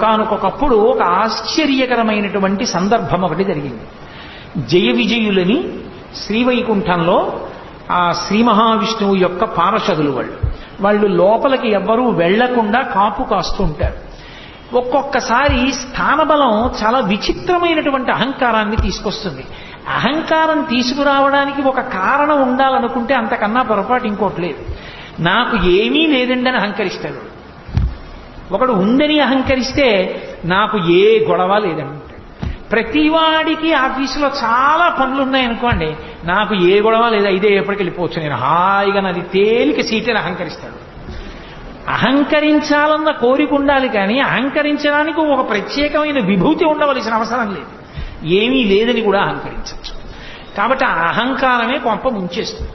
ఒకానొకప్పుడు ఒక ఆశ్చర్యకరమైనటువంటి సందర్భం ఒకటి జరిగింది. జయ విజయులని శ్రీవైకుంఠంలో ఆ శ్రీ మహావిష్ణువు యొక్క పార్షదులు వాళ్ళు లోపలికి ఎవ్వరూ వెళ్లకుండా కాపు కాస్తూ ఉంటారు. ఒక్కొక్కసారి స్థానబలం చాలా విచిత్రమైనటువంటి అహంకారాన్ని తీసుకొస్తుంది. అహంకారం తీసుకురావడానికి ఒక కారణం ఉండాలనుకుంటే అంతకన్నా పొరపాటు ఇంకోటి లేదు. నాకు ఏమీ లేదండి అని అహంకరిస్తాడు. ఒకడు ఉందని అహంకరిస్తే నాకు ఏ గొడవ లేదండి. ప్రతివాడికి ఆఫీసులో చాలా పనులు ఉన్నాయనుకోండి, నాకు ఏ గొడవ లేదా, ఇదే ఎప్పటికి వెళ్ళిపోవచ్చు, నేను హాయిగా నాది తేలిక సీటని అహంకరిస్తాడు. అహంకరించాలన్న కోరిక ఉండాలి, కానీ అహంకరించడానికి ఒక ప్రత్యేకమైన విభూతి ఉండవలసిన అవసరం లేదు. ఏమీ లేదని కూడా అహంకరించవచ్చు. కాబట్టి ఆ అహంకారమే కొంప ముంచేస్తుంది.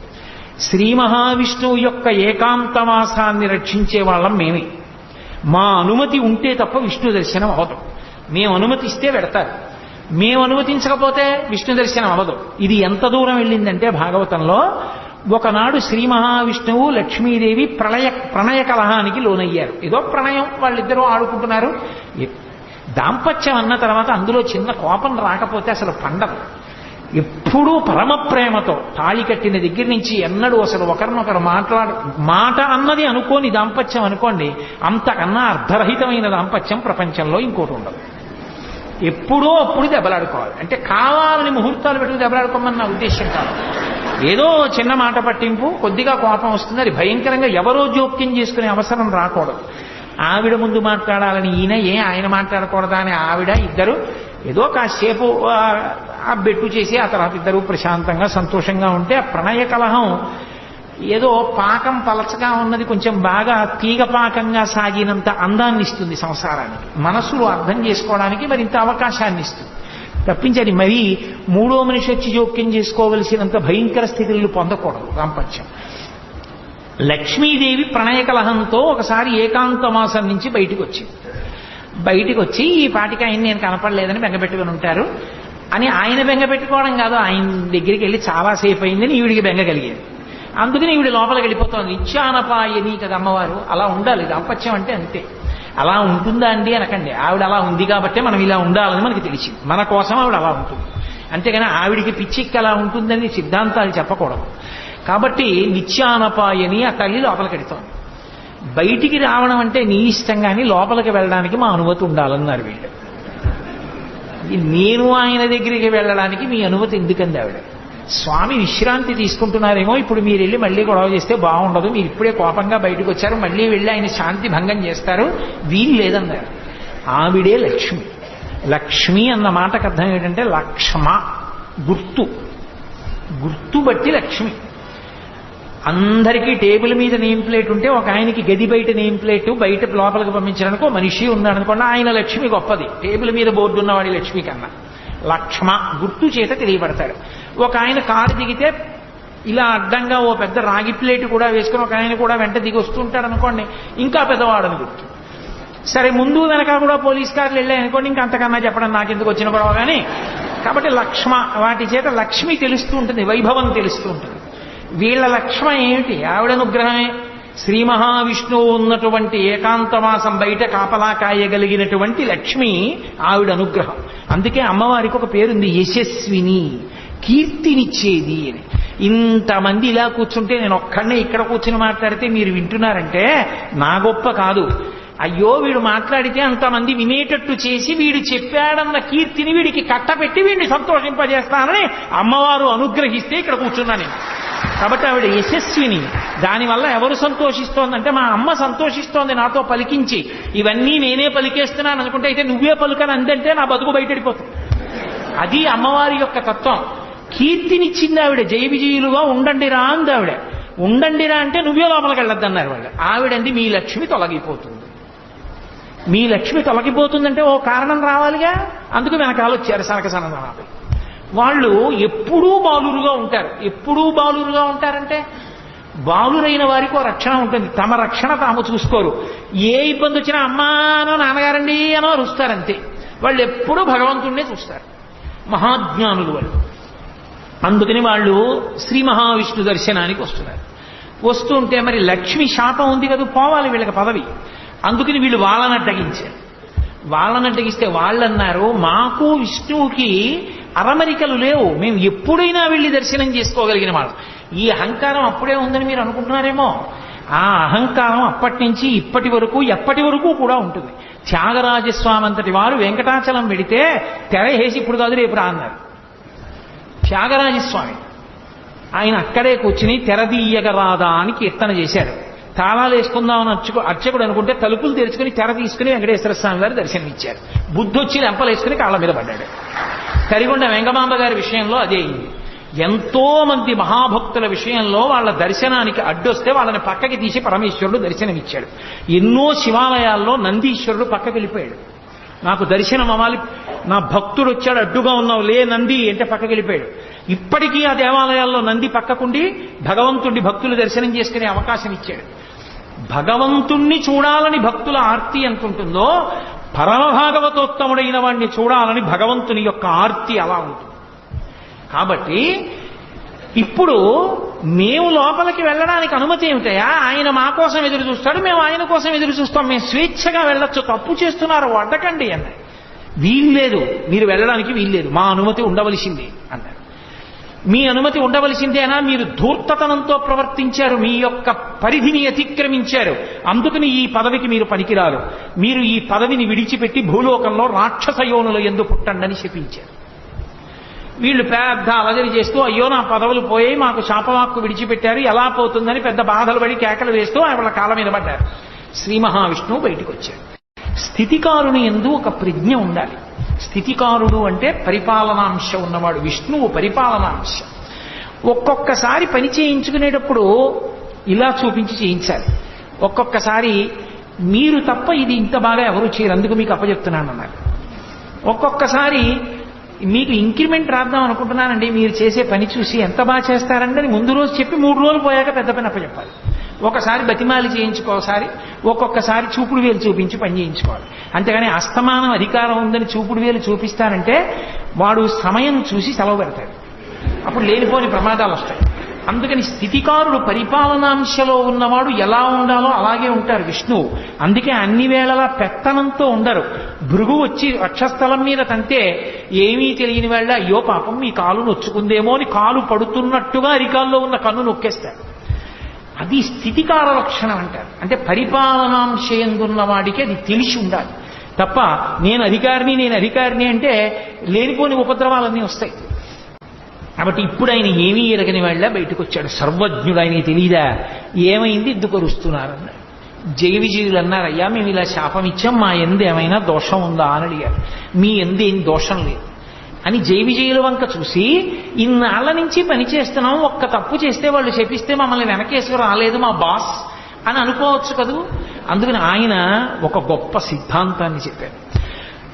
శ్రీ మహావిష్ణువు యొక్క ఏకాంతవాసాన్ని రక్షించే వాళ్ళం మేమే. మా అనుమతి ఉంటే తప్ప విష్ణు దర్శనం అవదు. మేము అనుమతిస్తే పెడతారు, మేము అనుమతించకపోతే విష్ణు దర్శనం అవదు. ఇది ఎంత దూరం వెళ్ళిందంటే భాగవతంలో ఒకనాడు శ్రీ మహావిష్ణువు లక్ష్మీదేవి ప్రణయ కలహానికి లోనయ్యారు. ఏదో ప్రణయం, వాళ్ళిద్దరూ ఆడుకుంటున్నారు. దాంపత్యం అన్న తర్వాత అందులో చిన్న కోపం రాకపోతే అసలు పండదు. ఎప్పుడూ పరమ ప్రేమతో తాళి కట్టిన దగ్గర నుంచి ఎన్నడూ అసలు ఒకరినొకరు మాట అన్నది అనుకోని దాంపత్యం అనుకోండి, అంతకన్నా అర్ధరహితమైన దాంపత్యం ప్రపంచంలో ఇంకోటి ఉండదు. ఎప్పుడో అప్పుడు దెబ్బలాడుకోవాలి. అంటే కావాలని ముహూర్తాలు పెట్టుకు దెబ్బలాడుకోమని నా ఉద్దేశం కాదు. ఏదో చిన్న మాట పట్టింపు, కొద్దిగా కోపం వస్తుంది, అది భయంకరంగా ఎవరో జోక్యం చేసుకునే అవసరం రాకూడదు. ఆవిడ ముందు మాట్లాడాలని ఈయన, ఆయన మాట్లాడకూడదా అని ఆవిడ, ఇద్దరు ఏదో కాసేపు ఆ బెట్టు చేసి ఆ తర్వాత ఇద్దరు ప్రశాంతంగా సంతోషంగా ఉంటే ఆ ప్రణయ కలహం ఏదో పాకం పలచగా ఉన్నది కొంచెం బాగా తీగ పాకంగా సాగినంత అందాన్ని ఇస్తుంది సంసారానికి. మనసులో అర్థం చేసుకోవడానికి మరింత అవకాశాన్ని ఇస్తుంది. తప్పించని మరీ మూడో మనిషి వచ్చి జోక్యం చేసుకోవలసినంత భయంకర స్థితులను పొందకూడదు దాంపత్యం. లక్ష్మీదేవి ప్రణయ కలహంతో ఒకసారి ఏకాంతమాసం నుంచి బయటికి వచ్చి ఈ పాటికి ఆయన నేను కనపడలేదని బెంగపెట్టుకుని ఉంటారు అని ఆయన బెంగ పెట్టుకోవడం కాదు, ఆయన దగ్గరికి వెళ్ళి చాలాసేపు అయిందని ఈవిడికి బెంగ కలిగేది. అందుకని ఈవిడ లోపలికి వెళ్ళిపోతుంది. నిత్యానపాయని కదా అమ్మవారు. అలా ఉండాలి దాంపత్యం అంటే, అంతే. అలా ఉంటుందా అండి అనకండి. ఆవిడ అలా ఉంది కాబట్టే మనం ఇలా ఉండాలని మనకి తెలిసింది. మన కోసం ఆవిడ అలా ఉంటుంది. అంతేగాని ఆవిడికి పిచ్చిక్కి అలా ఉంటుందని సిద్ధాంతాలు చెప్పకూడదు. కాబట్టి నిత్యానపాయని ఆ తల్లి లోపలికి వెళుతోంది. బయటికి రావడం అంటే నీ ఇష్టం, కానీ లోపలికి వెళ్ళడానికి మా అనుమతి ఉండాలన్నారు వీళ్ళు. నేను ఆయన దగ్గరికి వెళ్ళడానికి మీ అనుమతి ఎందుకంది ఆవిడ? స్వామి విశ్రాంతి తీసుకుంటున్నారేమో, ఇప్పుడు మీరు వెళ్ళి మళ్ళీ గొడవ చేస్తే బాగుండదు, మీరు ఇప్పుడే కోపంగా బయటకు వచ్చారు, మళ్ళీ వెళ్ళి ఆయన శాంతి భంగం చేస్తారు, వీలు లేదన్నారు. ఆవిడే లక్ష్మి. లక్ష్మి అన్న మాటకు అర్థం ఏంటంటే లక్ష్మ, గుర్తు బట్టి లక్ష్మి. అందరికీ టేబుల్ మీద నేమ్ ప్లేట్ ఉంటే ఒక ఆయనకి గది బయట నేమ్ ప్లేట్ బయట లోపలికి పంపించడానికి ఒక మనిషి ఉన్నాడు అనుకోండి, ఆయన లక్ష్మి గొప్పది టేబుల్ మీద బోర్డు ఉన్నవాడి లక్ష్మి కన్నా. లక్ష్మ గుర్తు చేత తెలియబడతాడు. ఒక ఆయన కారు దిగితే ఇలా అడ్డంగా ఓ పెద్ద రాగి ప్లేట్ కూడా వేసుకుని ఒక ఆయన కూడా వెంట దిగి వస్తుంటాడు అనుకోండి, ఇంకా పెద్దవాడని గుర్తు. సరే ముందు వెనక కూడా పోలీస్ కార్లు వెళ్ళాయనుకోండి, ఇంకా అంతకన్నా చెప్పడం నాకెందుకు వచ్చిన గొడవ. కానీ కాబట్టి లక్ష్మ, వాటి చేత లక్ష్మి తెలుస్తూ ఉంటుంది, వైభవం తెలుస్తూ ఉంటుంది. వీళ్ళ లక్ష్మ ఏమిటి? ఆవిడ అనుగ్రహమే. శ్రీ మహావిష్ణువు ఉన్నటువంటి ఏకాంతవాసం బయట కాపలా కాయగలిగినటువంటి లక్ష్మి ఆవిడ అనుగ్రహం. అందుకే అమ్మవారికి ఒక పేరుంది, యశస్విని, కీర్తినిచ్చేది అని. ఇంతమంది ఇలా కూర్చుంటే నేను ఒక్కడనే ఇక్కడ కూర్చుని మాట్లాడితే మీరు వింటున్నారంటే నా గొప్ప కాదు. అయ్యో వీడు మాట్లాడితే అంతమంది వినేటట్టు చేసి వీడు చెప్పాడన్న కీర్తిని వీడికి కట్టపెట్టి వీడిని సంతోషింపజేస్తానని అమ్మవారు అనుగ్రహిస్తే ఇక్కడ కూర్చున్నాను నేను. కాబట్టి ఆవిడ యశస్విని. దానివల్ల ఎవరు సంతోషిస్తోందంటే మా అమ్మ సంతోషిస్తోంది నాతో పలికించి. ఇవన్నీ నేనే పలికేస్తున్నాను అనుకుంటే అయితే నువ్వే పలుకని అందంటే నా బతుకు బయటడిపోతుంది. అది అమ్మవారి యొక్క తత్వం. కీర్తినిచ్చింది ఆవిడ. జయ విజయులుగా ఉండండిరా అంది ఆవిడ. ఉండండిరా అంటే నువ్వే లోపలికి వెళ్ళొద్దన్నారు వాళ్ళు. ఆవిడంది మీ లక్ష్మి తొలగిపోతుంది. మీ లక్ష్మి తొలగిపోతుందంటే ఓ కారణం రావాలిగా. అందుకు వెనకాల వచ్చారు సనక సనదనాలు. వాళ్ళు ఎప్పుడూ బాలురుగా ఉంటారు. ఎప్పుడూ బాలురుగా ఉంటారంటే బాలురైన వారికి ఓ రక్షణ ఉంటుంది. తమ రక్షణ తాము చూసుకోరు. ఏ ఇబ్బంది వచ్చినా అమ్మానో నాన్నగారండి అనో రుస్తారంతే. వాళ్ళు ఎప్పుడూ భగవంతుడినే చూస్తారు. మహాజ్ఞానులు వాళ్ళు. అందుకని వాళ్ళు శ్రీ మహావిష్ణు దర్శనానికి వస్తున్నారు. వస్తుంటే మరి లక్ష్మి శాపం ఉంది కదా, పోవాలి వీళ్ళకి పదవి. అందుకని వీళ్ళు వాళ్ళని అడ్డగించారు. వాళ్ళని అడ్డగిస్తే వాళ్ళు అన్నారు, మాకు విష్ణువుకి అరమరికలు లేవు, మేము ఎప్పుడైనా వెళ్ళి దర్శనం చేసుకోగలిగిన వాళ్ళం. ఈ అహంకారం అప్పుడే ఉందని మీరు అనుకుంటున్నారేమో. ఆ అహంకారం అప్పటి నుంచి ఇప్పటి వరకు ఎప్పటి వరకు కూడా ఉంటుంది. త్యాగరాజస్వామి అంతటి వారు వెంకటాచలం వెడితే తెర వేసి ఇప్పుడు కాదు రేపు రా అన్నారు. త్యాగరాజస్వామి ఆయన అక్కడే కూర్చుని తెరదీయగరాదా అని కీర్తన చేశారు. తాళాలు వేసుకుందామని అర్చకుడు అనుకుంటే తలుపులు తెరుచుకుని తెర తీసుకుని వెంకటేశ్వర స్వామి గారు దర్శనం ఇచ్చారు. బుద్ధి వచ్చి లెంపలు వేసుకుని కాళ్ళ మీద పడ్డాడు. కరిగొండ వెంగమాంబ గారి విషయంలో అదే అయింది. ఎంతో మంది మహాభక్తుల విషయంలో వాళ్ళ దర్శనానికి అడ్డొస్తే వాళ్ళని పక్కకి తీసి పరమేశ్వరుడు దర్శనమిచ్చాడు. ఎన్నో శివాలయాల్లో నందీశ్వరుడు పక్కకి వెళ్ళిపోయాడు. నాకు దర్శనం అవ్వాలి, నా భక్తుడు వచ్చాడు అడ్డుగా ఉన్నావు లే నంది అంటే పక్కకి వెళ్ళిపోయాడు. ఇప్పటికీ ఆ దేవాలయాల్లో నంది పక్కకుండి భగవంతుడి భక్తులు దర్శనం చేసుకునే అవకాశం ఇచ్చాడు. భగవంతుణ్ణి చూడాలని భక్తుల ఆర్తి ఎంతుంటుందో పరమభాగవతోత్తముడైన వాడిని చూడాలని భగవంతుని యొక్క ఆర్తి అలా ఉంటుంది. కాబట్టి ఇప్పుడు మేము లోపలికి వెళ్ళడానికి అనుమతి ఏమిటయా? ఆయన మా కోసం ఎదురు చూస్తాడు, మేము ఆయన కోసం ఎదురు చూస్తాం, మేము స్వేచ్ఛగా వెళ్ళొచ్చు, తప్పు చేస్తున్నారు అడ్డకండి అన్నారు. వీల్లేదు, మీరు వెళ్ళడానికి వీల్లేదు, మా అనుమతి ఉండవలసిందే అన్నారు. మీ అనుమతి ఉండవలసిందేనా? మీరు ధూర్తతనంతో ప్రవర్తించారు, మీ యొక్క పరిధిని అతిక్రమించారు, అందుకని ఈ పదవికి మీరు పనికిరారు, మీరు ఈ పదవిని విడిచిపెట్టి భూలోకంలో రాక్షస యోనుల యందు పుట్టండని శపించారు. వీళ్ళు పెద్ద అలజడి చేస్తూ అయ్యో నా పదవులు పోయాయి, మాకు శాపవాక్కు విడిచిపెట్టారు, ఎలా పోతుందని పెద్ద బాధలు పడి కేకలు వేస్తూ వాళ్ళ కాళ్ళ మీద పడ్డారు. శ్రీ మహావిష్ణువు బయటికి వచ్చాడు. స్థితికారుని యందు ఒక ప్రజ్ఞ ఉండాలి. స్థితికారుడు అంటే పరిపాలనాంశ ఉన్నవాడు. విష్ణువు పరిపాలనాంశ. ఒక్కొక్కసారి పని చేయించుకునేటప్పుడు ఇలా చూపించి చేయించాలి, ఒక్కొక్కసారి మీరు తప్ప ఇది ఇంత బాగా ఎవరు చేయరు అందుకు మీకు అప్పచెప్తున్నాను అన్నారు. ఒక్కొక్కసారి మీకు ఇంక్రిమెంట్ రాద్దాం అనుకుంటున్నానండి, మీరు చేసే పని చూసి ఎంత బాగా చేస్తారండి అని ముందు రోజు చెప్పి 3 రోజులు పోయాక పెద్ద పని అప్పచెప్పాలి. ఒకసారి బతిమాలి చేయించుకోసారి, ఒక్కొక్కసారి చూపుడు వేలు చూపించి పని చేయించుకోవాలి. అంతేగాని అస్తమానం అధికారం ఉందని చూపుడు వేలు చూపిస్తానంటే వాడు సమయం చూసి సెలవు పెడతాడు, అప్పుడు లేనిపోని ప్రమాదాలు వస్తాయి. అందుకని స్థితికారుడు పరిపాలనాంశలో ఉన్నవాడు ఎలా ఉండాలో అలాగే ఉంటారు విష్ణువు. అందుకే అన్ని వేళలా పెత్తనంతో ఉండరు. భృగు వచ్చి వక్షస్థలం మీద తంతే ఏమీ తెలియని వేళ అయ్యో పాపం మీ కాలు నొచ్చుకుందేమో అని కాలు పడుతున్నట్టుగా అరికాల్లో ఉన్న కన్ను నొక్కేస్తారు. అది స్థితికార లక్షణం అంటారు. అంటే పరిపాలనాంశయందున్న వాడికి అది తెలిసి ఉండాలి తప్ప నేను అధికారిని అంటే లేనిపోని ఉపద్రవాలన్నీ వస్తాయి. కాబట్టి ఇప్పుడు ఆయన ఏమీ ఎరగని వాళ్ళ బయటకు వచ్చాడు. సర్వజ్ఞుడు, ఆయనకి తెలియదా ఏమైంది ఎందుకు అరుస్తున్నారన్నారు. జయ విజయులు అన్నారు, అయ్యా మేము ఇలా శాపం ఇచ్చాం, మా ఎందు ఏమైనా దోషం ఉందా అని అడిగారు. మీ ఎందు ఏం దోషం లేదు అని జయ విజయుల వంక చూసి, ఇన్నాళ్ల నుంచి పని చేస్తున్నాం, ఒక్క తప్పు చేస్తే వాళ్ళు శపిస్తే మమ్మల్ని వెనకేసుకు రాలేదు మా బాస్ అని అనుకోవచ్చు కదూ. అందుకని ఆయన ఒక గొప్ప సిద్ధాంతాన్ని చెప్పారు.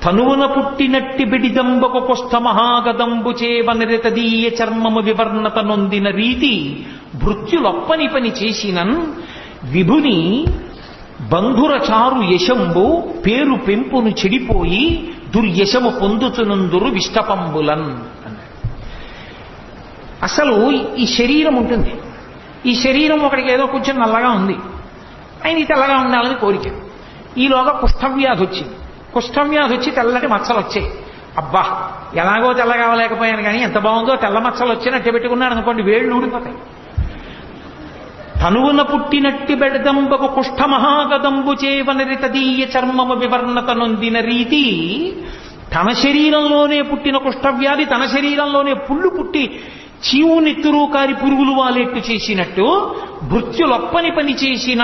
తనువున పుట్టినట్టి బిడిదంబకు కొష్ట మహాగదంబు చేవనరితదీయ చర్మము వివర్ణత నొందిన రీతి భృత్యులొప్పని పని చేసినన్ విభుని బంధుర చారు యశంబు పేరు పెంపును చెడిపోయి దుర్యశము పొందుతునందురు విష్టపంబులన్ అన్నాడు. అసలు ఈ శరీరం ఉంటుంది, ఈ శరీరం ఒకడికి ఏదో కొంచెం నల్లగా ఉంది, ఆయన తెల్లగా ఉండాలని కోరిక. ఈలోగా కుష్ఠవ్యాధి వచ్చింది, కుష్ఠవ్యాధి వచ్చి తెల్లటి మచ్చలు వచ్చాయి. అబ్బా ఎలాగో తెల్లగా అవ్వలేకపోయాను కానీ ఎంత బాగుందో తెల్ల మచ్చలు వచ్చినట్టు పెట్టుకున్నాడు అనుకోండి, వేళ్ళు ఊడిపోతాయి. తనువున పుట్టినట్టి బెడదంబకు కుష్ఠ మహాగదంబు చేవనరితదీయ చర్మము వివర్ణత నొందిన రీతి, తన శరీరంలోనే పుట్టిన కుష్ఠవ్యాధి తన శరీరంలోనే పుళ్ళు పుట్టి చీవు నెత్తురు కారి పురుగులు వాలేట్టు చేసినట్టు భృత్యులొప్పని పని చేసిన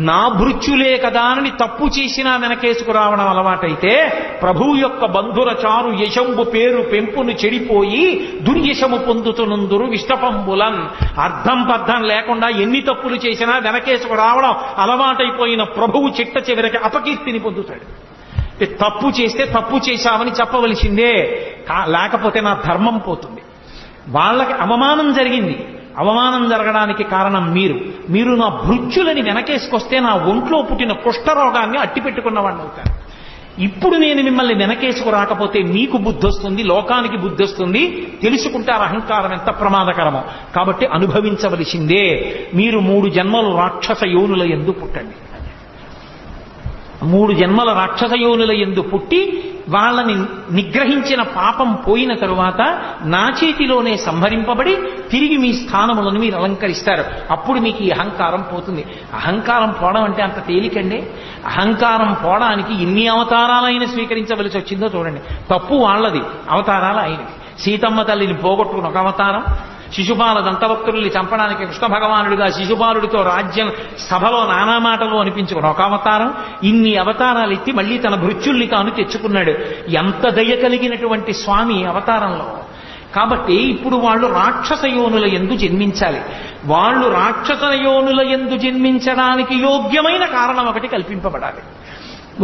నా భృత్యులే కదా అని తప్పు చేసినా వెనకేసుకు రావడం అలవాటైతే ప్రభువు యొక్క బంధుర చారు యశంబు పేరు పెంపును చెడిపోయి దుర్యశము పొందుతునందురు విష్టపంబులన్. అర్థం పర్థం లేకుండా ఎన్ని తప్పులు చేసినా వెనకేసుకు రావడం అలవాటైపోయిన ప్రభువు చిట్ట చివరికి అపకీర్తిని పొందుతాడు. తప్పు చేస్తే తప్పు చేశామని చెప్పవలసిందే, లేకపోతే నా ధర్మం పోతుంది. వాళ్ళకి అవమానం జరిగింది, అవమానం జరగడానికి కారణం మీరు నా భృత్యులని వెనకేసుకొస్తే నా ఒంట్లో పుట్టిన కుష్ఠరోగాన్ని అట్టిపెట్టుకున్నవాడిని అవుతాను. ఇప్పుడు నేను మిమ్మల్ని వెనకేసుకు రాకపోతే మీకు బుద్ధి వస్తుంది, లోకానికి బుద్ధి వస్తుంది, తెలుసుకుంటారు అహంకారం ఎంత ప్రమాదకరమో. కాబట్టి అనుభవించవలసిందే, మీరు 3 జన్మలు రాక్షస యోనుల యందు పుట్టండి. 3 జన్మల రాక్షసయోనుల యందు పుట్టి వాళ్ళని నిగ్రహించిన పాపం పోయిన తరువాత నా చేతిలోనే సంహరింపబడి తిరిగి మీ స్థానములను మీరు అలంకరిస్తారు. అప్పుడు మీకు ఈ అహంకారం పోతుంది. అహంకారం పోవడం అంటే అంత తేలికండి. అహంకారం పోవడానికి ఎన్ని అవతారాలైనా స్వీకరించవలసి వచ్చిందో చూడండి. తప్పు వాళ్ళది, అవతారాలు ఆయనవి. సీతమ్మ తల్లిని పోగొట్టుకుని ఒక అవతారం, శిశుపాల దంతభక్తుల్ని చంపడానికి కృష్ణ భగవానుడిగా శిశుపాలుడితో రాజ్యం సభలో నానా మాటలు అనిపించుకుని ఒక అవతారం. ఇన్ని అవతారాలు ఎత్తి మళ్ళీ తన భృత్యుల్ని తాను తెచ్చుకున్నాడు. ఎంత దయ కలిగినటువంటి స్వామి అవతారంలో. కాబట్టి ఇప్పుడు వాళ్ళు రాక్షస యోనుల యందు జన్మించాలి. వాళ్ళు రాక్షస యోనుల యందు జన్మించడానికి యోగ్యమైన కారణం ఒకటి కల్పింపబడాలి.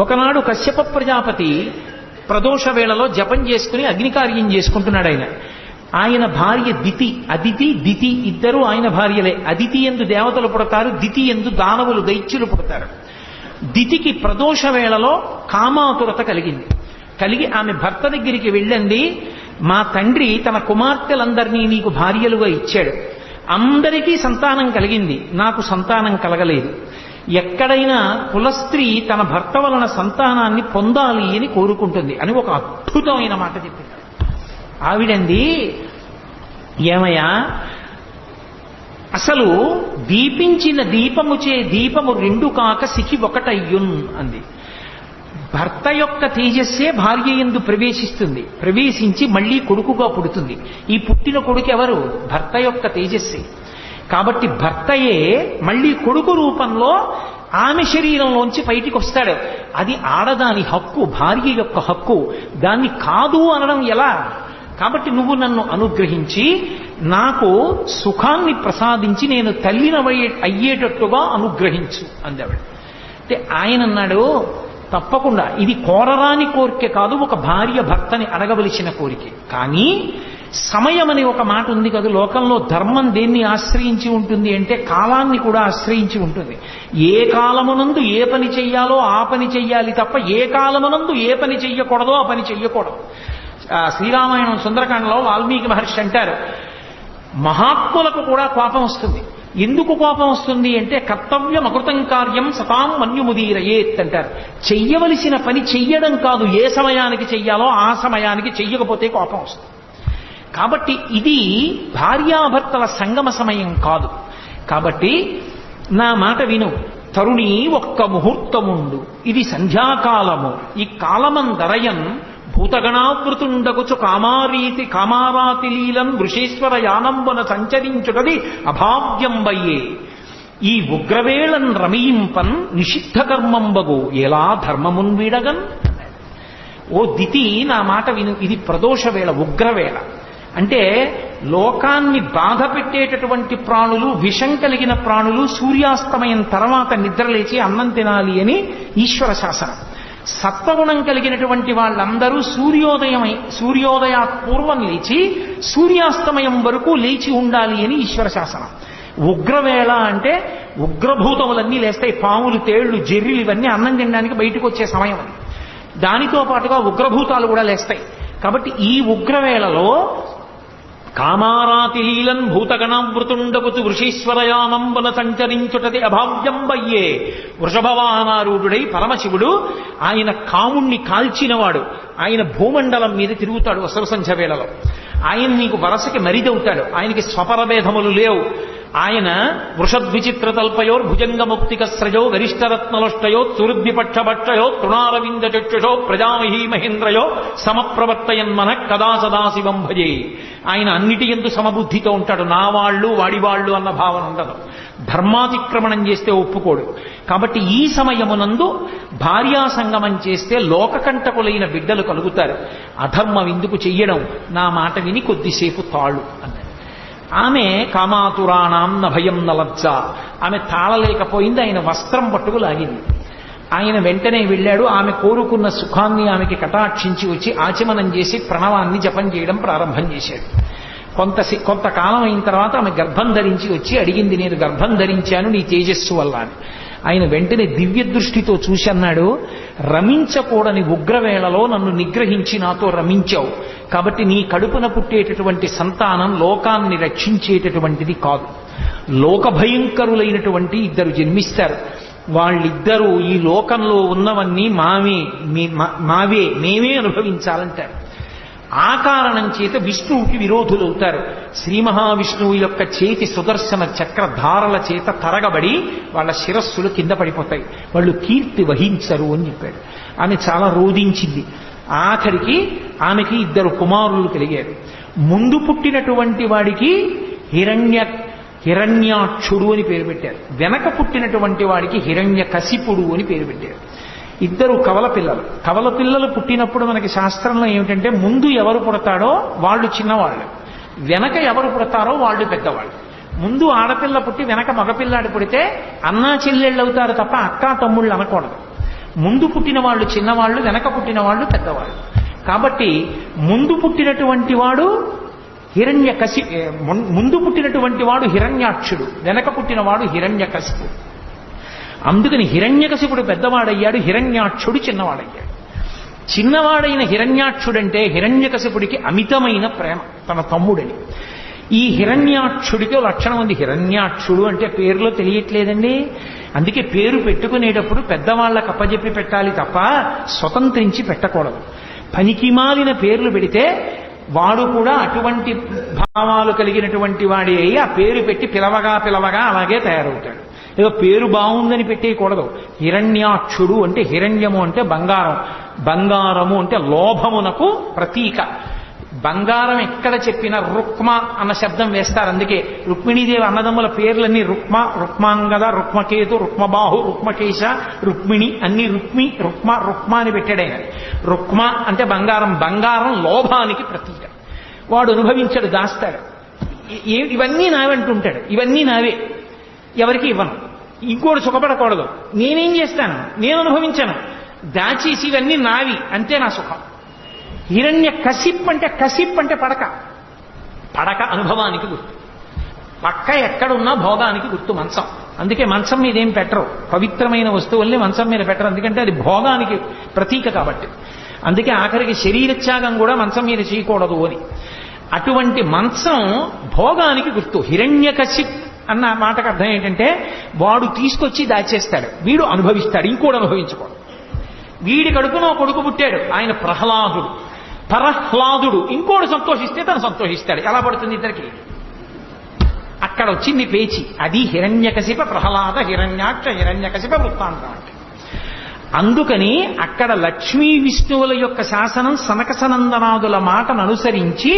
ఒకనాడు కశ్యప ప్రజాపతి ప్రదోష వేళలో జపం చేసుకుని అగ్నికార్యం చేసుకుంటున్నాడు. ఆయన భార్య దితి, అదితి దితి ఇద్దరు ఆయన భార్యలే. అదితి యందు దేవతలు పుడతారు, దితి యందు దానవులు దైత్యులు పుడతారు. దితికి ప్రదోష వేళలో కామాతురత కలిగి ఆమె భర్త దగ్గరికి వెళ్ళండి, మా తండ్రి తన కుమార్తెలందరినీ నీకు భార్యలుగా ఇచ్చాడు, అందరికీ సంతానం కలిగింది, నాకు సంతానం కలగలేదు. ఎక్కడైనా కులస్త్రీ తన భర్త వలన సంతానాన్ని పొందాలి అని కోరుకుంటుంది అని ఒక అద్భుతమైన మాట చెప్పింది. ఆవిడంది, ఏమయ్యా అసలు దీపించిన దీపముచే దీపము 2 కాక సికి 1 అయ్యున్ అంది. భర్త యొక్క తేజస్సే భార్య యందు ప్రవేశిస్తుంది, ప్రవేశించి మళ్ళీ కొడుకుగా పుడుతుంది. ఈ పుట్టిన కొడుకు ఎవరు? భర్త యొక్క తేజస్సే. కాబట్టి భర్తయే మళ్ళీ కొడుకు రూపంలో ఆమె శరీరంలోంచి బయటికి వస్తాడు. అది ఆడదాని హక్కు, భార్య యొక్క హక్కు. దాన్ని కాదు అనడం ఎలా? కాబట్టి నువ్వు నన్ను అనుగ్రహించి నాకు సుఖాన్ని ప్రసాదించి నేను అయ్యేటట్టుగా అనుగ్రహించు అందావిడ. అంటే ఆయన అన్నాడు, తప్పకుండా ఇది కోరరాని కోరిక కాదు, ఒక భార్య భర్తని అడగవలసిన కోరిక. కానీ సమయం అనే ఒక మాట ఉంది కదా లోకంలో. ధర్మం దేన్ని ఆశ్రయించి ఉంటుంది అంటే కాలాన్ని కూడా ఆశ్రయించి ఉంటుంది. ఏ కాలమునందు ఏ పని చెయ్యాలో ఆ పని చెయ్యాలి తప్ప ఏ కాలమునందు ఏ పని చెయ్యకూడదో ఆ పని చెయ్యకూడదు. శ్రీరామాయణం సుందరకాండలో వాల్మీకి మహర్షి అంటారు, మహాత్ములకు కూడా కోపం వస్తుంది. ఎందుకు కోపం వస్తుంది అంటే కర్తవ్యం అకృతం కార్యం సతాం మన్యుముదీరయేత్ అంటారు. చెయ్యవలసిన పని చెయ్యడం కాదు, ఏ సమయానికి చెయ్యాలో ఆ సమయానికి చెయ్యకపోతే కోపం వస్తుంది. కాబట్టి ఇది భార్యాభర్తల సంగమ సమయం కాదు. కాబట్టి నా మాట విను, తరుణి ఒక్క ముహూర్తముండు, ఇది సంధ్యాకాలము, ఈ కాలమందరయన్ భూతగణావృతుండగుచు కామారాతి లీలం వృషేశ్వర యానంబున సంచరించుటది అభావ్యంబయ్యే, ఈ ఉగ్రవేళన్ రమయింపన్ నిషిద్ధ కర్మంబగు ఎలా ధర్మమున్ వీడగన్. ఓ దితి నా మాట విను, ఇది ప్రదోష వేళ, ఉగ్రవేళ. అంటే లోకాన్ని బాధ పెట్టేటటువంటి ప్రాణులు, విషం కలిగిన ప్రాణులు సూర్యాస్తమయం తర్వాత నిద్రలేచి అన్నం తినాలి అని ఈశ్వర శాసనం. సత్వగుణం కలిగినటువంటి వాళ్ళందరూ సూర్యోదయాత్ పూర్వం లేచి సూర్యాస్తమయం వరకు లేచి ఉండాలి అని ఈశ్వర శాసనం. ఉగ్రవేళ అంటే ఉగ్రభూతములన్నీ లేస్తాయి, పాములు, తేళ్లు, జెర్రిలు ఇవన్నీ అన్నం తినడానికి బయటకు వచ్చే సమయం అది. దానితో పాటుగా ఉగ్రభూతాలు కూడా లేస్తాయి. కాబట్టి ఈ ఉగ్రవేళలో కామారాతి లీలన్ భూతగణావృతుండగుతు వృషీశ్వరయానంబన సంచరించుటది అభావ్యంబయ్యే. వృషభవాహనారూఢుడై పరమశివుడు, ఆయన కాముణ్ణి కాల్చినవాడు, ఆయన భూమండలం మీద తిరుగుతాడు అసలు సంధ్య వేళలో. ఆయన నీకు వరసకి మరిదవుతాడు, ఆయనకి స్వపరభేదములు లేవు. ఆయన వృషద్విచిత్రతల్పయో భుజంగముక్తికస్రజో గరిష్టరత్నలుష్టయో సురుద్విపక్షభక్షయో తృణారవింద చక్షుషో ప్రజామహీ మహేంద్రయో సమప్రవర్తయన్మన కదా సదాశివం భజే. ఆయన అన్నిటి యందు సమబుద్ధితో ఉంటాడు. నా వాళ్ళు వాడివాళ్ళు అన్న భావన ఉండదు. ధర్మాతిక్రమణం చేస్తే ఒప్పుకోడు. కాబట్టి ఈ సమయమునందు భార్యా సంగమం చేస్తే లోకకంటకులైన బిడ్డలు కలుగుతారు. అధర్మం ఎందుకు చెయ్యడం, నా మాట విని కొద్దిసేపు తాళు అన్నాడు. ఆమె కామాతురాణం న భయం న లజ్జ, ఆమె తాళలేకపోయింది. ఆయన వస్త్రం పట్టుకు లాగింది. ఆయన వెంటనే వెళ్ళాడు. ఆమె కోరుకున్న సుఖాన్ని ఆమెకి కటాక్షించి వచ్చి ఆచమనం చేసి ప్రణవాన్ని జపం చేయడం ప్రారంభం చేశాడు. కొంతకాలం అయిన తర్వాత ఆమె గర్భం ధరించి వచ్చి అడిగింది, నేను గర్భం ధరించాను నీ తేజస్సు వల్ల అని. ఆయన వెంటనే దివ్య దృష్టితో చూసి అన్నాడు, రమించకూడని ఉగ్రవేళలో నన్ను నిగ్రహించి నాతో రమించావు, కాబట్టి నీ కడుపున పుట్టేటటువంటి సంతానం లోకాన్ని రక్షించేటటువంటిది కాదు. లోక భయంకరులైనటువంటి 2 జన్మిస్తారు. వాళ్ళిద్దరూ ఈ లోకంలో ఉన్నవన్నీ మావే మేమే అనుభవించాలంటారు. ఆ కారణం చేత విష్ణువుకి విరోధులవుతారు. శ్రీ మహావిష్ణువు యొక్క చేతి సుదర్శన చక్రధారల చేత తరగబడి వాళ్ళ శిరస్సులు కింద పడిపోతాయి. వాళ్ళు కీర్తి వహించరు అని చెప్పాడు. ఆమె చాలా రోధించింది. ఆఖరికి ఆమెకి 2 కుమారులు కలిగారు. ముందు పుట్టినటువంటి వాడికి హిరణ్యాక్షుడు అని పేరు పెట్టారు. వెనక పుట్టినటువంటి వాడికి హిరణ్యకశిపుడు అని పేరు పెట్టారు. 2 కవల పిల్లలు. కవల పిల్లలు పుట్టినప్పుడు మనకి శాస్త్రంలో ఏమిటంటే ముందు ఎవరు పుడతాడో వాళ్ళు చిన్నవాళ్ళు, వెనక ఎవరు పుడతారో వాళ్ళు పెద్దవాళ్ళు. ముందు ఆడపిల్ల పుట్టి వెనక మగపిల్లాడు పుడితే అన్నా చెల్లెళ్ళు అవుతారు తప్ప అక్కా తమ్ముళ్ళు అనకూడదు. ముందు పుట్టిన వాళ్ళు చిన్నవాళ్ళు, వెనక పుట్టిన వాళ్ళు పెద్దవాళ్ళు. కాబట్టి ముందు పుట్టినటువంటి వాడు ముందు పుట్టినటువంటి వాడు హిరణ్యాక్షుడు, వెనక పుట్టినవాడు హిరణ్యకశిపుడు. అందుకని హిరణ్యకశిపుడు పెద్దవాడయ్యాడు, హిరణ్యాక్షుడు చిన్నవాడయ్యాడు. చిన్నవాడైన హిరణ్యాక్షుడంటే హిరణ్యకశిపుడికి అమితమైన ప్రేమ తన తమ్ముడని. ఈ హిరణ్యాక్షుడికి లక్షణం ఉంది. హిరణ్యాక్షుడు అంటే పేరులో తెలియట్లేదండి. అందుకే పేరు పెట్టుకునేటప్పుడు పెద్దవాళ్ళకు అప్పజెప్పి పెట్టాలి తప్ప స్వతంత్రించి పెట్టకూడదు. పనికిమాలిన పేర్లు పెడితే వాడు కూడా అటువంటి భావాలు కలిగినటువంటి వాడి అయి ఆ పేరు పెట్టి పిలవగా అలాగే తయారవుతాడు. ఏదో పేరు బాగుందని పెట్టేయకూడదు. హిరణ్యాక్షుడు అంటే హిరణ్యము అంటే బంగారం, బంగారము అంటే లోభమునకు ప్రతీక. బంగారం ఎక్కడ చెప్పినా రుక్మ అన్న శబ్దం వేస్తారు. అందుకే రుక్మిణీదేవి అన్నదమ్ముల పేర్లన్నీ రుక్మ, రుక్మాంగద, రుక్మకేతు, రుక్మబాహు, రుక్మకేశ, రుక్మిణి అన్ని రుక్మ అని పెట్టాడు. రుక్మ అంటే బంగారం, బంగారం లోభానికి ప్రతీక. వాడు అనుభవించాడు, దాస్తాడు. ఇవన్నీ నావంటుంటాడు, ఇవన్నీ నావే, ఎవరికి ఇవ్వను, ఇంకోటి సుఖపడకూడదు, నేనేం చేస్తాను, నేను అనుభవించాను, దాచేసి ఇవన్నీ నావి అంతే నా సుఖం. హిరణ్య కశిప్ అంటే పడక అనుభవానికి గుర్తు. పక్క ఎక్కడున్నా భోగానికి గుర్తు మంచం. అందుకే మంచం మీద ఏం పెట్టరు, పవిత్రమైన వస్తువుల్ని మంచం మీద పెట్టరు, ఎందుకంటే అది భోగానికి ప్రతీక కాబట్టి. అందుకే ఆఖరికి శరీరత్యాగం కూడా మంచం మీద చేయకూడదు అని. అటువంటి మంచం భోగానికి గుర్తు. హిరణ్యకశిప్ అన్న మాటకు అర్థం ఏంటంటే వాడు తీసుకొచ్చి దాచేస్తాడు, వీడు అనుభవిస్తాడు, ఇంకోడు అనుభవించుకోడు. వీడి కడుపున కొడుకు పుట్టాడు, ఆయన ప్రహ్లాదుడు. పరహ్లాదుడు ఇంకోడు సంతోషిస్తే తను సంతోషిస్తాడు. ఎలా పడుతుంది ఇద్దరికి? అక్కడ వచ్చింది పేచి. అది హిరణ్యకశిప ప్రహ్లాద హిరణ్యాక్ష హిరణ్యకశిప వృత్తాంతం అంటే. అందుకని అక్కడ లక్ష్మీ విష్ణువుల యొక్క శాసనం సనకసనందనాదుల మాటను అనుసరించి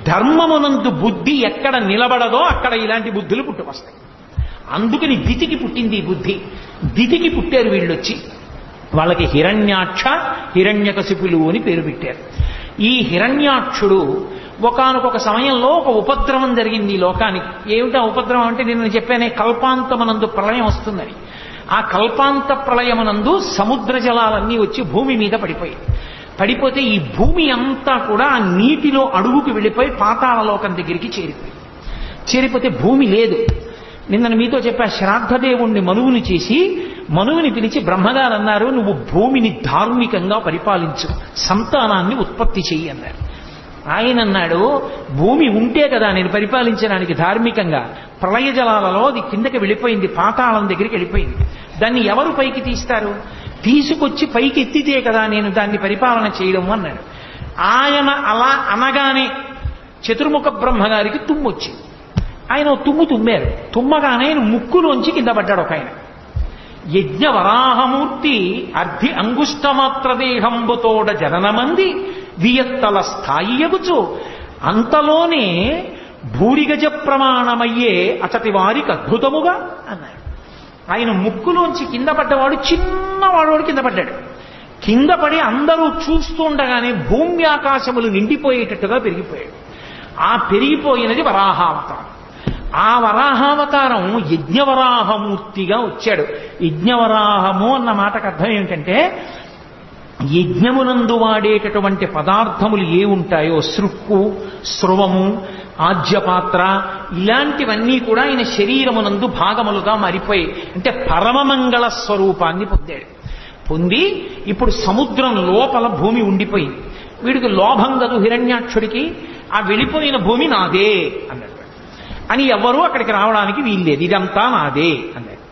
ధర్మమునందు బుద్ధి ఎక్కడ నిలబడదో అక్కడ ఇలాంటి బుద్ధులు పుట్టుకొస్తాయి. అందుకని దితికి పుట్టింది ఈ బుద్ధి. దితికి పుట్టారు వీళ్ళొచ్చి. వాళ్ళకి హిరణ్యాక్ష హిరణ్యకశిపులు అని పేరు పెట్టారు. ఈ హిరణ్యాక్షుడు ఒకానొక సమయంలో ఒక ఉపద్రవం జరిగింది ఈ లోకానికి. ఏమిటా ఉపద్రవం అంటే నేను చెప్పానే, కల్పాంతమనందు ప్రళయం వస్తుందని. ఆ కల్పాంత ప్రళయమునందు సముద్ర జలాలన్నీ వచ్చి భూమి మీద పడిపోతే ఈ భూమి అంతా కూడా ఆ నీటిలో అడుగుకి వెళ్ళిపోయి పాతాళలోకం దగ్గరికి చేరిపోతే భూమి లేదు. నిన్న మీతో చెప్పా, శ్రాద్ధదేవుణ్ణి మనువుని చేసి మనువుని పిలిచి బ్రహ్మగారు అన్నారు, నువ్వు భూమిని ధార్మికంగా పరిపాలించు, సంతానాన్ని ఉత్పత్తి చెయ్యి అన్నారు. ఆయన అన్నాడు, భూమి ఉంటే కదా నేను పరిపాలించడానికి ధార్మికంగా. ప్రళయ జలాలలో అది కిందకి వెళ్ళిపోయింది, పాతాళం దగ్గరికి వెళ్ళిపోయింది. దాన్ని ఎవరు పైకి తీస్తారు? తీసుకొచ్చి పైకి ఎత్తితే కదా నేను దాన్ని పరిపాలన చేయడం అన్నాడు. ఆయన అలా అనగానే చతుర్ముఖ బ్రహ్మగారికి తుమ్మొచ్చింది. ఆయన తుమ్మారు. తుమ్మగానే ఆయన ముక్కులోంచి కింద పడ్డాడు ఒక ఆయన. యజ్ఞవరాహమూర్తి అర్ధి అంగుష్టమాత్రదేహంబుతోడ జననమంది వియత్తల స్థాయి ఎగుచు అంతలోనే భూరిగజ ప్రమాణమయ్యే అతటి వారికి అద్భుతముగా అన్నాడు. ఆయన ముక్కులోంచి కింద పడ్డవాడు చిన్నవాడు కింద పడ్డాడు. కింద పడి అందరూ చూస్తుండగానే భూమి ఆకాశములు నిండిపోయేటట్టుగా పెరిగిపోయాడు. ఆ పెరిగిపోయినది వరాహావతారం. ఆ వరాహావతారం యజ్ఞవరాహమూర్తిగా వచ్చాడు. యజ్ఞవరాహము అన్న మాటకు అర్థం ఏమిటంటే యజ్ఞమునందు వాడేటటువంటి పదార్థములు ఏ ఉంటాయో, సృక్కు, స్రవము, ఆజ్యపాత్ర, ఇలాంటివన్నీ కూడా ఆయన శరీరమునందు భాగములుగా మారిపోయి, అంటే పరమమంగళ స్వరూపాన్ని పొంది ఇప్పుడు సముద్రం లోపల భూమి ఉండిపోయింది. వీడికి లోభం కదు హిరణ్యాక్షుడికి, ఆ వెళ్ళిపోయిన భూమి నాదే అన్నాడు. అని ఎవరూ అక్కడికి రావడానికి వీల్లేదు, ఇదంతా నాదే అన్నాడు.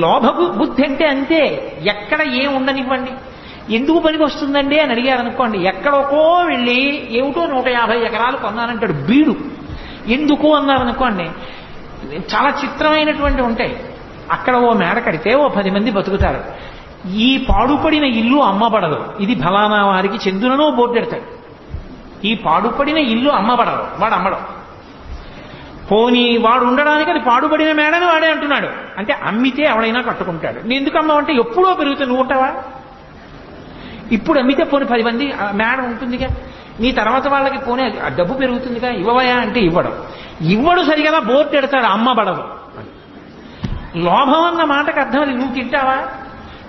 లోభ బుద్ధి అంటే అంతే. ఎక్కడ ఏం ఉండనివ్వండి. ఎందుకు పనికి వస్తుందండి అని అడిగారు అనుకోండి, ఎక్కడికో వెళ్ళి ఏమిటో 150 ఎకరాలు కొన్నానంటాడు బీడు. ఎందుకు అన్నారనుకోండి, చాలా చిత్రమైనటువంటి ఉంటాయి. అక్కడ ఓ మేడ కడితే ఓ 10 మంది బతుకుతారు. ఈ పాడుపడిన ఇల్లు అమ్మబడదు, ఇది ఫలానా వారికి చెందుననో బోర్డు పెడతాడు. ఈ పాడుపడిన ఇల్లు అమ్మబడదు, వాడు అమ్మడం. పోనీ వాడు ఉండడానికి అది పాడుపడిన మేడని వాడే అంటున్నాడు. అంటే అమ్మితే ఎవడైనా కట్టుకుంటాడు. నీ ఎందుకు అమ్మవంటే ఎప్పుడో పెరుగుతుంది, నువ్వు ఉంటావా? ఇప్పుడు అమ్మితే పోనీ 10 మంది మేడ ఉంటుందిగా, నీ తర్వాత వాళ్ళకి పోనీ డబ్బు పెరుగుతుందిగా, ఇవ్వవయా అంటే ఇవ్వడు సరిగా బోర్డు పెడతాడు అమ్మబడదు. లోభం అన్న మాటకు అర్థం అది. నువ్వు తింటావా?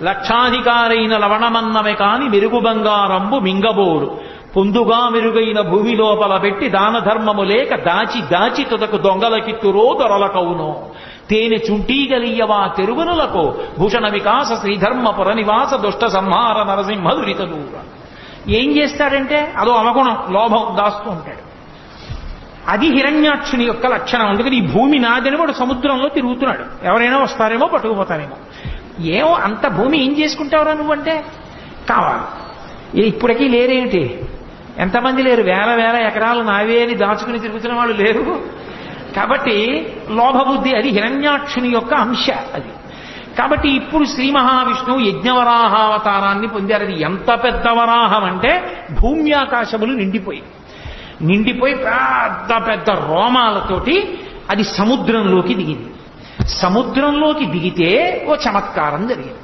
లక్షాధికారైన లవణమన్నమే కాని మెరుగు బంగారంబు మింగబోడు, పొందుగా మెరుగైన భూమి లోపల పెట్టి దాన ధర్మము లేక దాచి దాచి తుదకు దొంగలకిత్తురో దొరలకవునో, తేనె చుంటీగలియవా తెరుగునులకు భూషణ వికాస శ్రీధర్మపుర నివాస దుష్ట సంహార నరసింహ దురిత దూర. ఏం చేస్తాడంటే అదో అవగుణం, లోభం దాస్తూ ఉంటాడు. అది హిరణ్యాక్షుని యొక్క లక్షణం. అందుకని ఈ భూమి నాదని వాడు సముద్రంలో తిరుగుతున్నాడు. ఎవరైనా వస్తారేమో పట్టుకుపోతారేమో. ఏమో అంత భూమి ఏం చేసుకుంటావురా నువ్వంటే కావాలి. ఇప్పటికీ లేరేమిటి? ఎంతమంది లేరు? వేల ఎకరాలు నావే అని దాచుకుని తిరుగుతున్న వాళ్ళు లేరు. కాబట్టి లోభబుద్ధి అది హిరణ్యాక్షుని యొక్క అంశ అది. కాబట్టి ఇప్పుడు శ్రీ మహావిష్ణువు యజ్ఞవరాహావతారాన్ని పొందారు. అది ఎంత పెద్ద వరాహం అంటే భూమి ఆకాశములు నిండిపోయి పెద్ద పెద్ద రోమాలతోటి అది సముద్రంలోకి దిగింది. సముద్రంలోకి దిగితే ఓ చమత్కారం జరిగింది.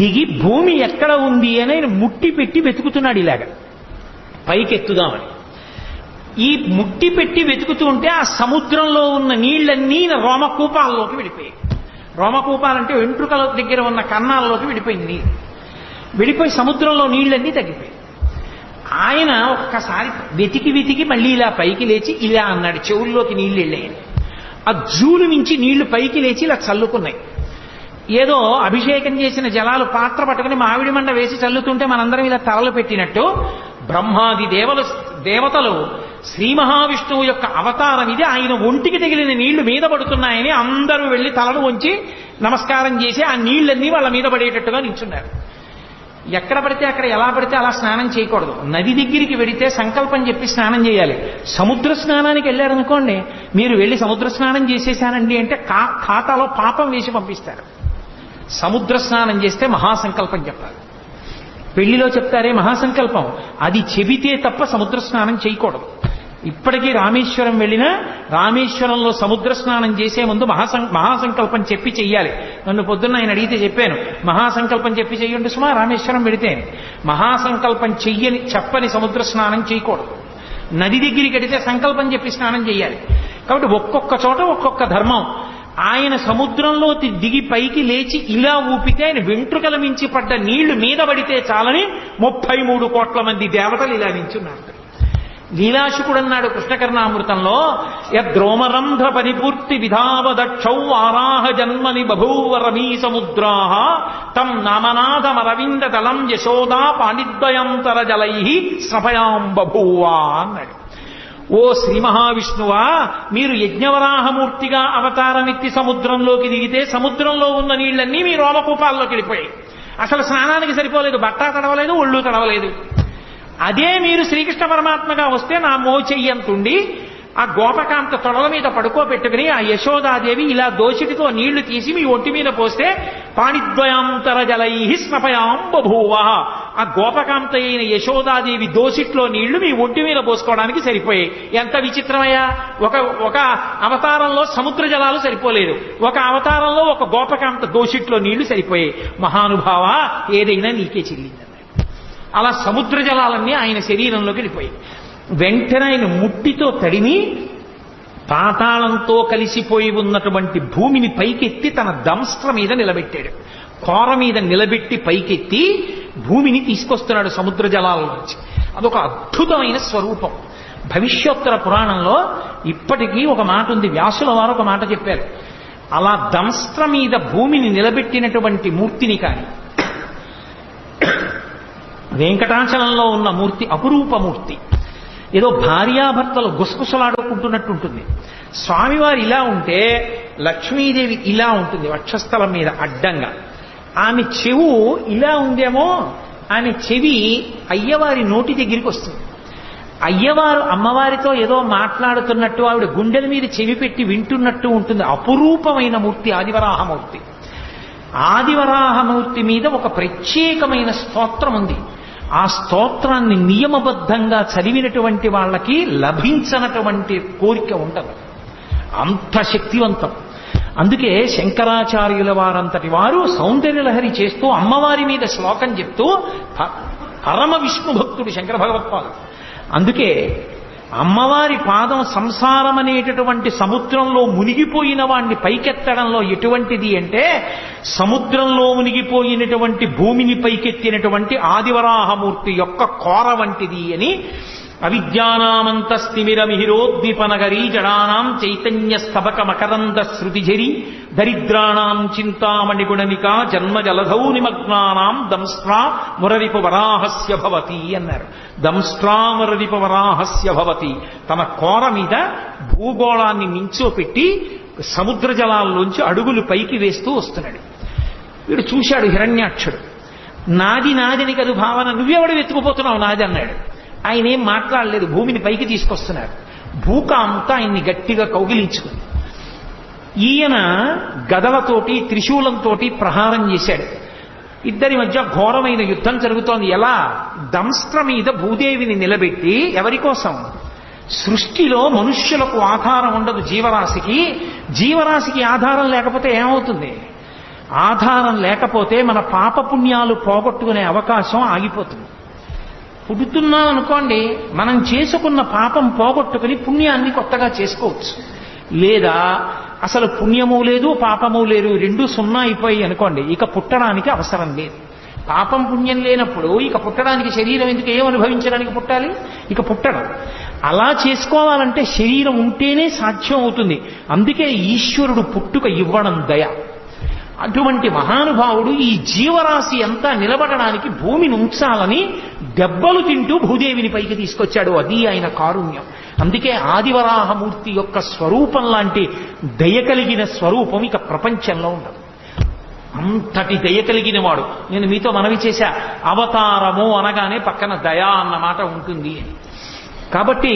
దిగి భూమి ఎక్కడ ఉంది అని ఆయన ముట్టి పెట్టి వెతుకుతున్నాడు ఇలాగ పైకెత్తుదామని. ఈ ముట్టి పెట్టి వెతుకుతూ ఉంటే ఆ సముద్రంలో ఉన్న నీళ్లన్నీ రోమకూపాల్లోకి వెళ్ళిపోయాయి. రోమకూపాలంటే వెంట్రుకల దగ్గర ఉన్న కన్నాల్లోకి వెళ్ళిపోయింది నీళ్ళు. వెళ్ళిపోయి సముద్రంలో నీళ్లన్నీ తగ్గిపోయాయి. ఆయన ఒక్కసారి వెతికి మళ్ళీ ఇలా పైకి లేచి ఇలా అన్నాడు, చెవుల్లోకి నీళ్లు వెళ్ళాయని. ఆ జూలు నుంచి నీళ్లు పైకి లేచి ఇలా చల్లుకున్నాయి. ఏదో అభిషేకం చేసిన జలాలు పాత్ర పట్టుకుని మామిడి మండ వేసి చల్లుతుంటే మనందరం ఇలా తలలు పెట్టినట్టు బ్రహ్మాది దేవతలు శ్రీ మహావిష్ణువు యొక్క అవతారం ఇది, ఆయన ఒంటికి తగిలిన నీళ్లు మీద పడుతున్నాయని అందరూ వెళ్లి తలను వంచి నమస్కారం చేసి ఆ నీళ్లన్నీ వాళ్ళ మీద పడేటట్టుగా నిల్చున్నారు. ఎక్కడ పడితే అక్కడ ఎలా పడితే అలా స్నానం చేయకూడదు. నది దగ్గరికి వెడితే సంకల్పం చెప్పి స్నానం చేయాలి. సముద్ర స్నానానికి వెళ్ళారనుకోండి, మీరు వెళ్ళి సముద్ర స్నానం చేసేసానండి అంటే ఖాతాలో పాపం వేసి పంపిస్తారు. సముద్ర స్నానం చేస్తే మహాసంకల్పం చెప్పాలి. పెళ్లిలో చెప్తారే మహాసంకల్పం, అది చెబితే తప్ప సముద్ర స్నానం చేయకూడదు. ఇప్పటికీ రామేశ్వరం వెళ్ళినా రామేశ్వరంలో సముద్ర స్నానం చేసే ముందు మహాసంకల్పం చెప్పి చెయ్యాలి. నన్ను పొద్దున్న ఆయన అడిగితే చెప్పాను, మహాసంకల్పం చెప్పి చెయ్యండి సుమా రామేశ్వరం వెడితే. మహాసంకల్పం చెప్పని సముద్ర స్నానం చేయకూడదు. నది దగ్గరికి వెడితే సంకల్పం చెప్పి స్నానం చేయాలి. కాబట్టి ఒక్కొక్క చోట ఒక్కొక్క ధర్మం. ఆయన సముద్రంలో దిగి పైకి లేచి ఇలా ఊపితే ఆయన వెంట్రుకల మించి పడ్డ నీళ్లు మీద పడితే చాలని 33 కోట్ల మంది దేవతలు ఇలా నించున్నారు. లీలాశుకుడు అన్నాడు కృష్ణకర్ణామృతంలో, యద్రోమరంధ్ర పరిపూర్తి విధావదక్షౌ ఆరాహ జన్మని బభూవ రమీ సముద్రాః తం నామనాథమరవింద తలం యశోదా పాణిద్వయంతర జలై స్నపయాం బభూవా అన్నాడు. ఓ శ్రీ మహావిష్ణువా, మీరు యజ్ఞవరాహమూర్తిగా అవతారమెత్తి సముద్రంలోకి దిగితే సముద్రంలో ఉన్న నీళ్లన్నీ మీ రోమకూపాల్లోకి వెళ్ళిపోయాయి. అసలు స్నానానికి సరిపోలేదు, బట్ట తడవలేదు, ఒళ్ళు తడవలేదు. అదే మీరు శ్రీకృష్ణ పరమాత్మగా వస్తే నా మోచెయ్యంతుండి ఆ గోపకాంత తొడల మీద పడుకోబెట్టుకుని ఆ యశోదాదేవి ఇలా దోషిటితో నీళ్లు తీసి మీ ఒంటి మీద పోస్తే పాణిద్వయాంతర జలై స్నపయాం బభూవ. ఆ గోపకాంత అయిన యశోదాదేవి దోషిట్లో నీళ్లు మీ ఒంటి మీద పోసుకోవడానికి సరిపోయాయి. ఎంత విచిత్రమయ్యా! ఒక అవతారంలో సముద్ర జలాలు సరిపోలేదు, ఒక అవతారంలో ఒక గోపకాంత దోషిట్లో నీళ్లు సరిపోయాయి. మహానుభావ, ఏదైనా నీకే చెల్లింది. అలా సముద్ర జలాలన్నీ ఆయన శరీరంలోకి వెళ్ళిపోయి వెంటనే ఆయన ముట్టితో తడిమి పాతాళంతో కలిసిపోయి ఉన్నటువంటి భూమిని పైకెత్తి తన దంస్ట్ర మీద నిలబెట్టాడు. కోర మీద నిలబెట్టి పైకెత్తి భూమిని తీసుకొస్తున్నాడు సముద్ర జలాల నుంచి. అదొక అద్భుతమైన స్వరూపం. భవిష్యోత్తర పురాణంలో ఇప్పటికీ ఒక మాట ఉంది, వ్యాసుల వారు ఒక మాట చెప్పారు. అలా దంస్ట్ర మీద భూమిని నిలబెట్టినటువంటి మూర్తిని కానీ వెంకటాచలంలో ఉన్న మూర్తి అపురూపమూర్తి, ఏదో భార్యాభర్తలు గుసగుసలాడుకుంటున్నట్టుంటుంది. స్వామివారు ఇలా ఉంటే లక్ష్మీదేవి ఇలా ఉంటుంది వక్షస్థలం మీద అడ్డంగా. ఆమె చెవు ఇలా ఉందేమో, ఆమె చెవి అయ్యవారి నోటి దగ్గరికి వస్తుంది. అయ్యవారు అమ్మవారితో ఏదో మాట్లాడుతున్నట్టు, ఆవిడ గుండెల మీద చెవి పెట్టి వింటున్నట్టు ఉంటుంది. అపురూపమైన మూర్తి ఆదివరాహమూర్తి. ఆదివరాహమూర్తి మీద ఒక ప్రత్యేకమైన స్తోత్రం ఉంది. ఆ స్తోత్రాన్ని నియమబద్ధంగా చదివినటువంటి వాళ్ళకి లభించనటువంటి కోరిక ఉండదు, అంత శక్తివంతం. అందుకే శంకరాచార్యుల వారంతటి వారు సౌందర్యలహరి చేస్తూ అమ్మవారి మీద శ్లోకం చెప్తూ పరమ విష్ణు భక్తుడు శంకర భగవత్పాదుడు. అందుకే అమ్మవారి పాదం సంసారం అనేటటువంటి సముద్రంలో మునిగిపోయిన వాణ్ణి పైకెత్తడంలో ఎటువంటిది అంటే, సముద్రంలో మునిగిపోయినటువంటి భూమిని పైకెత్తినటువంటి ఆదివరాహమూర్తి యొక్క కోర వంటిది అని అవిద్యానామంతస్తిమిరమిహిరోద్దీపనగరీ జడానాం చైతన్య స్తబక మకరంద శృతిఝరి దరిద్రాణాం చింతామణిగుణనికా జన్మ జలధౌ నిమగ్నానాం దంస్ట్రా మురరిపు వరాహస్య భవతి అన్నారు. దంస్ట్రా మురరిపు వరాహస్య భవతి. తన కోర మీద భూగోళాన్ని నించోపెట్టి సముద్ర జలాల్లోంచి అడుగులు పైకి వేస్తూ వస్తున్నాడు. వీడు చూశాడు హిరణ్యాక్షుడు. నాది నాదిని కదు భావన, నువ్వెవడు వెతుకుపోతున్నావు నాది అన్నాడు. ఆయన ఏం మాట్లాడలేదు, భూమిని పైకి తీసుకొస్తున్నారు. భూకాంత ఆయన్ని గట్టిగా కౌగిలించుకుంది. ఈయన గదలతోటి త్రిశూలంతోటి ప్రహారం చేశాడు. ఇద్దరి మధ్య ఘోరమైన యుద్ధం జరుగుతోంది. ఎలా? దంస్ట్ర మీద భూదేవిని నిలబెట్టి, ఎవరి కోసం? సృష్టిలో మనుష్యులకు ఆధారం ఉండదు జీవరాశికి. జీవరాశికి ఆధారం లేకపోతే ఏమవుతుంది? ఆధారం లేకపోతే మన పాపపుణ్యాలు పోగొట్టుకునే అవకాశం ఆగిపోతుంది. పుడుతున్నాం అనుకోండి, మనం చేసుకున్న పాపం పోగొట్టుకుని పుణ్యాన్ని కొత్తగా చేసుకోవచ్చు. లేదా అసలు పుణ్యము లేదు పాపము లేదు, రెండు సున్నా అయిపోయి అనుకోండి, ఇక పుట్టడానికి అవసరం లేదు. పాపం పుణ్యం లేనప్పుడు ఇక పుట్టడానికి శరీరం ఎందుకు? ఏం అనుభవించడానికి పుట్టాలి? ఇక పుట్టడం. అలా చేసుకోవాలంటే శరీరం ఉంటేనే సాధ్యం అవుతుంది. అందుకే ఈశ్వరుడు పుట్టుక ఇవ్వడం దయ. అటువంటి మహానుభావుడు ఈ జీవరాశి అంతా నిలబడడానికి భూమిని ఉంచాలని దెబ్బలు తింటూ భూదేవిని పైకి తీసుకొచ్చాడు. అది ఆయన కారుణ్యం. అందుకే ఆదివరాహమూర్తి యొక్క స్వరూపం లాంటి దయ కలిగిన స్వరూపం ఇక ప్రపంచంలో ఉండదు. అంతటి దయ కలిగిన వాడు. నేను మీతో మనవి చేశా, అవతారము అనగానే పక్కన దయా అన్న మాట ఉంటుంది అని. కాబట్టి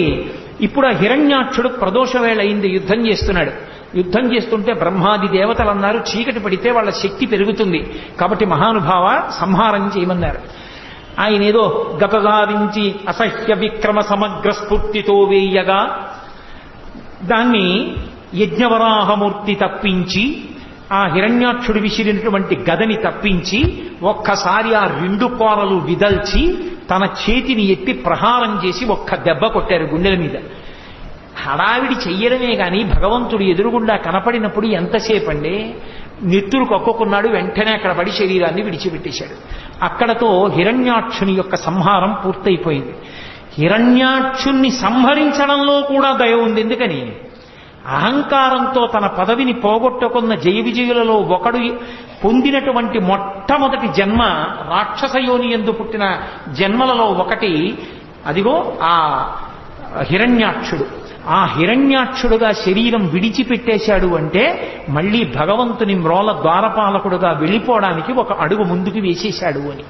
ఇప్పుడు ఆ హిరణ్యాక్షుడు ప్రదోష వేళ అయింది, యుద్ధం చేస్తున్నాడు. యుద్ధం చేస్తుంటే బ్రహ్మాది దేవతలు అన్నారు, చీకటి పడితే వాళ్ళ శక్తి పెరుగుతుంది, కాబట్టి మహానుభావ సంహారం చేయమన్నారు. ఆయన ఏదో గతదారించి అసహ్య విక్రమ సమగ్ర స్ఫూర్తితో వేయగా దాన్ని యజ్ఞవరాహమూర్తి తప్పించి, ఆ హిరణ్యాక్షుడు విసిరినటువంటి గదని తప్పించి ఒక్కసారి ఆ రెండు కోరలు విదల్చి తన చేతిని ఎత్తి ప్రహారం చేసి ఒక్క దెబ్బ కొట్టారు గుండెల మీద. హడావిడి చెయ్యడమే కానీ భగవంతుడు ఎదురుగుండా కనపడినప్పుడు ఎంతసేపు అండి? నెత్తురు కక్కుకున్నాడు, వెంటనే అక్కడ పడి శరీరాన్ని విడిచిపెట్టేశాడు. అక్కడతో హిరణ్యాక్షుని యొక్క సంహారం పూర్తయిపోయింది. హిరణ్యాక్షుణ్ణి సంహరించడంలో కూడా దయ ఉంది. ఎందుకని? అహంకారంతో తన పదవిని పోగొట్టుకున్న జయ విజయులలో ఒకడు పొందినటువంటి మొట్టమొదటి జన్మ రాక్షసయోని యందు పుట్టిన జన్మలలో ఒకటి అదిగో ఆ హిరణ్యాక్షుడు. ఆ హిరణ్యాక్షుడుగా శరీరం విడిచిపెట్టేశాడు అంటే మళ్ళీ భగవంతుని మ్రోల ద్వారపాలకుడుగా వెళ్ళిపోవడానికి ఒక అడుగు ముందుకు వేసేశాడు అని.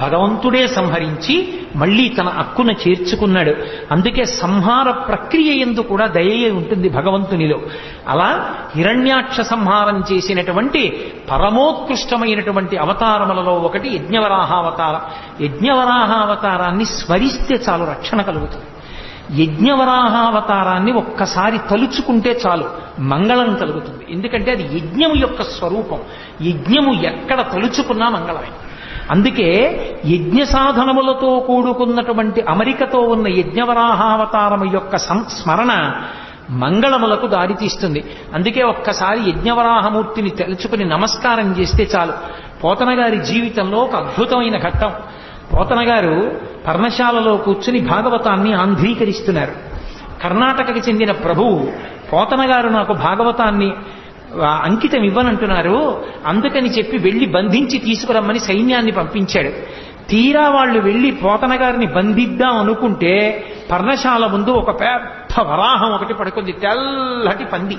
భగవంతుడే సంహరించి మళ్ళీ తన హక్కున చేర్చుకున్నాడు. అందుకే సంహార ప్రక్రియ యందు కూడా దయే ఉంటుంది భగవంతునిలో. అలా హిరణ్యాక్ష సంహారం చేసినటువంటి పరమోత్కృష్టమైనటువంటి అవతారములలో ఒకటి యజ్ఞవరాహావతారం. యజ్ఞవరాహావతారాన్ని స్మరిస్తే చాలు రక్షణ కలుగుతుంది. యజ్ఞవరాహావతారాన్ని ఒక్కసారి తలుచుకుంటే చాలు మంగళం కలుగుతుంది. ఎందుకంటే అది యజ్ఞము యొక్క స్వరూపం. యజ్ఞము ఎక్కడ తలుచుకున్నా మంగళమే. అందుకే యజ్ఞ సాధనములతో కూడుకున్నటువంటి అమరికతో ఉన్న యజ్ఞవరాహావతారము యొక్క స్మరణ మంగళములకు దారితీస్తుంది. అందుకే ఒక్కసారి యజ్ఞవరాహమూర్తిని తలుచుకుని నమస్కారం చేస్తే చాలు. పోతన గారి జీవితంలో ఒక అద్భుతమైన ఘట్టం. పోతన గారు పర్ణశాలలో కూర్చుని భాగవతాన్ని ఆంధ్రీకరిస్తున్నారు. కర్ణాటకకి చెందిన ప్రభువు పోతన గారు నాకు భాగవతాన్ని అంకితం ఇవ్వనంటున్నారు, అందుకని చెప్పి వెళ్లి బంధించి తీసుకురమ్మని సైన్యాన్ని పంపించాడు. తీరా వాళ్ళు వెళ్లి పోతన గారిని బంధిద్దాం అనుకుంటే పర్ణశాల ముందు ఒక పెద్ద వరాహం ఒకటి పడుకుంది, తెల్లటి పంది.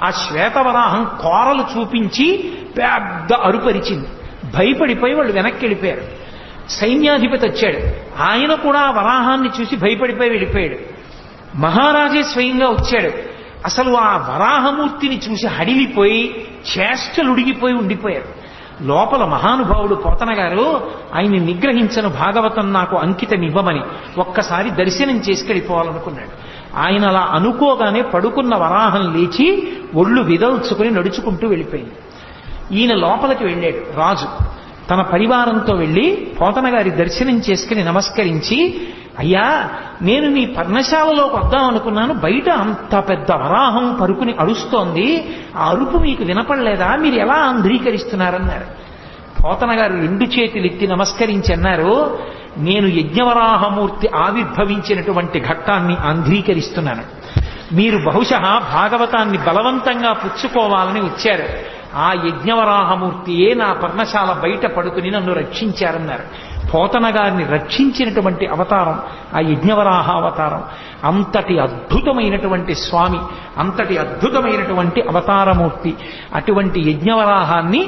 ఆ శ్వేతవరాహం కోరలు చూపించి పెద్ద అరుపరిచింది. భయపడిపోయి వాళ్ళు వెనక్కి వెళ్ళిపోయారు. సైన్యాధిపతి వచ్చాడు, ఆయన కూడా ఆ వరాహాన్ని చూసి భయపడిపోయి వెళ్ళిపోయాడు. మహారాజే స్వయంగా వచ్చాడు. అసలు ఆ వరాహమూర్తిని చూసి హడిలిపోయి చేష్టలుడిగిపోయి ఉండిపోయారు. లోపల మహానుభావుడు పోతన గారు ఆయన్ని నిగ్రహించను, భాగవతం నాకు అంకితమివ్వమని ఒక్కసారి దర్శనం చేసుకెళ్ళిపోవాలనుకున్నాడు. ఆయన అలా అనుకోగానే పడుకున్న వరాహం లేచి ఒళ్ళు విదల్చుకుని నడుచుకుంటూ వెళ్ళిపోయింది. ఈయన లోపలికి వెళ్ళాడు. రాజు తన పరివారంతో వెళ్ళి పోతన గారి దర్శనం చేసుకుని నమస్కరించి, అయ్యా నేను మీ పర్ణశాలలోకి వద్దాం అనుకున్నాను, బయట అంత పెద్ద వరాహం పరుకుని అరుస్తోంది, ఆ అరుపు మీకు వినపడలేదా, మీరు ఎలా ఆంధ్రీకరిస్తున్నారన్నారు. పోతన గారు రెండు చేతులు ఎత్తి నమస్కరించి అన్నారు, నేను యజ్ఞవరాహమూర్తి ఆవిర్భవించినటువంటి ఘట్టాన్ని ఆంధ్రీకరిస్తున్నాను. మీరు బహుశः భాగవతాన్ని బలవంతంగా పుచ్చుకోవాలని వచ్చారు. ఆ యజ్ఞవరాహమూర్తియే నా పర్ణశాల బయట పడుకుని నన్ను రక్షించారన్నారు. పోతన గారిని రక్షించినటువంటి అవతారం ఆ యజ్ఞవరాహ అవతారం. అంతటి అద్భుతమైనటువంటి స్వామి, అంతటి అద్భుతమైనటువంటి అవతారమూర్తి. అటువంటి యజ్ఞవరాహాన్ని